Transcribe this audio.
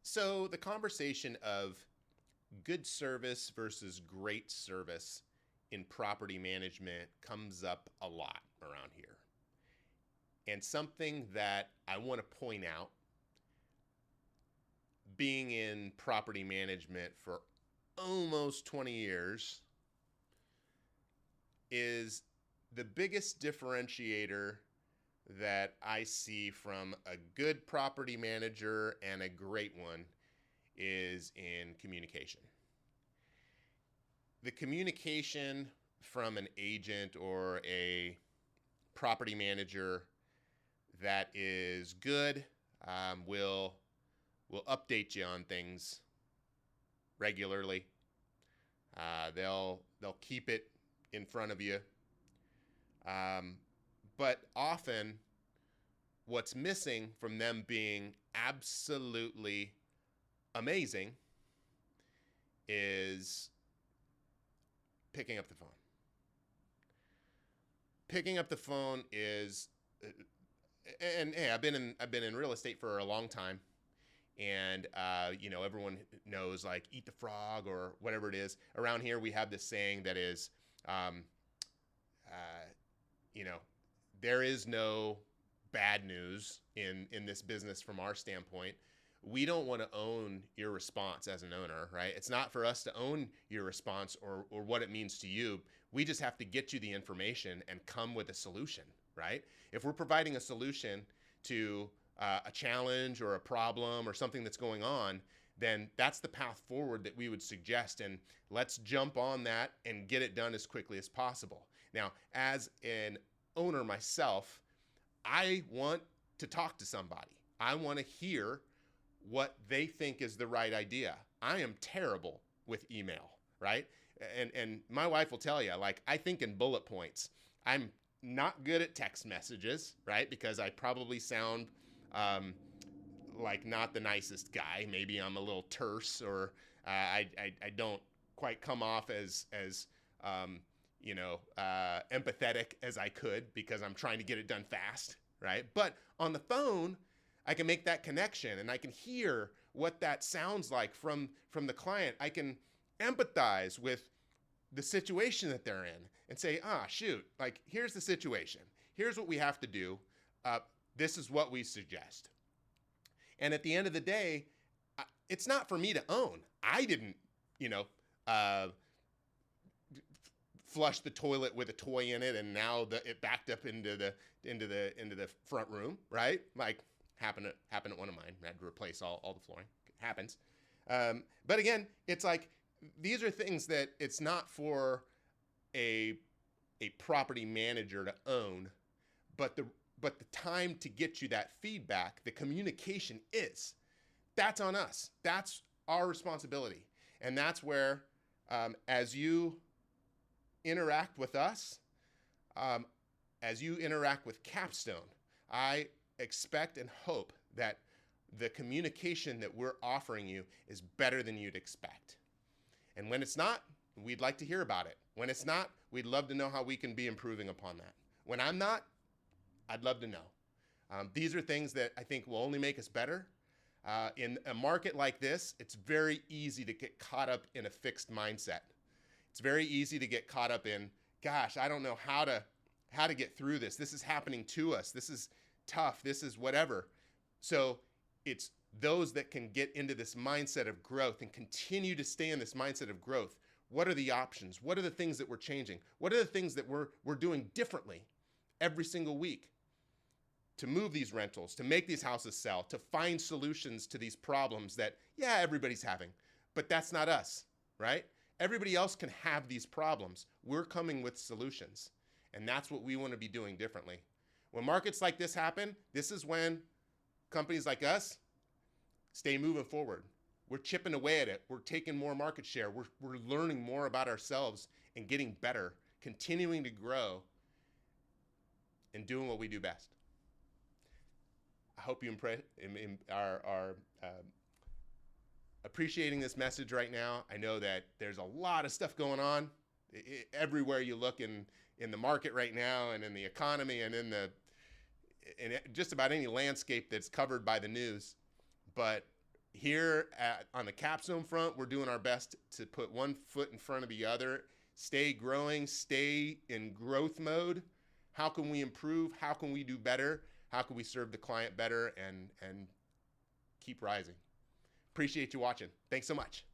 So the conversation of good service versus great service in property management comes up a lot around here. And something that I want to point out, being in property management for almost 20 years, is the biggest differentiator that I see from a good property manager and a great one is in communication. The communication from an agent or a property manager that is good will update you on things regularly. They'll keep it in front of you. But often, what's missing from them being absolutely amazing is picking up the phone. Picking up the phone is, and hey, I've been in real estate for a long time, and everyone knows like eat the frog or whatever it is. Around here, we have this saying that is, um, uh, you know, there is no bad news in this business from our standpoint. We don't want to own your response as an owner, right? It's not for us to own your response or what it means to you. We just have to get you the information and come with a solution, right? If we're providing a solution to a challenge or a problem or something that's going on, then that's the path forward that we would suggest. And let's jump on that and get it done as quickly as possible. Now, as an owner myself, I want to talk to somebody. I want to hear what they think is the right idea. I am terrible with email, right? And my wife will tell you, like, I think in bullet points. I'm not good at text messages, right? Because I probably sound like not the nicest guy. Maybe I'm a little terse, or I don't quite come off as empathetic as I could because I'm trying to get it done fast, right? But on the phone, I can make that connection and I can hear what that sounds like from the client. I can empathize with the situation that they're in and say, shoot, like, here's the situation. Here's what we have to do. This is what we suggest. And at the end of the day, it's not for me to own. I didn't, flush the toilet with a toy in it, and now it backed up into the front room, right? Like happened at one of mine. I had to replace all the flooring. It happens. But again, it's like these are things that it's not for a property manager to own, but the time to get you that feedback, the communication that's on us. That's our responsibility, and that's where as you interact with us, as you interact with Capstone, I expect and hope that the communication that we're offering you is better than you'd expect. And when it's not, we'd like to hear about it. When it's not, we'd love to know how we can be improving upon that. When I'm not, I'd love to know. These are things that I think will only make us better. In a market like this, it's very easy to get caught up in a fixed mindset. It's very easy to get caught up in, gosh, I don't know how to get through this. This is happening to us. This is tough. This is whatever. So it's those that can get into this mindset of growth and continue to stay in this mindset of growth. What are the options? What are the things that we're changing? What are the things that we're doing differently every single week to move these rentals, to make these houses sell, to find solutions to these problems that, yeah, everybody's having, but that's not us, right? Everybody else can have these problems. We're coming with solutions, and that's what we want to be doing differently. When markets like this happen, this is when companies like us stay moving forward. We're chipping away at it. We're taking more market share. We're learning more about ourselves and getting better, continuing to grow, and doing what we do best. I hope you are appreciating this message right now. I know that there's a lot of stuff going on everywhere you look in the market right now, and in the economy, and in just about any landscape that's covered by the news. But here on the Capstone front, we're doing our best to put one foot in front of the other, stay growing, stay in growth mode. How can we improve? How can we do better? How can we serve the client better and keep rising? Appreciate you watching. Thanks so much.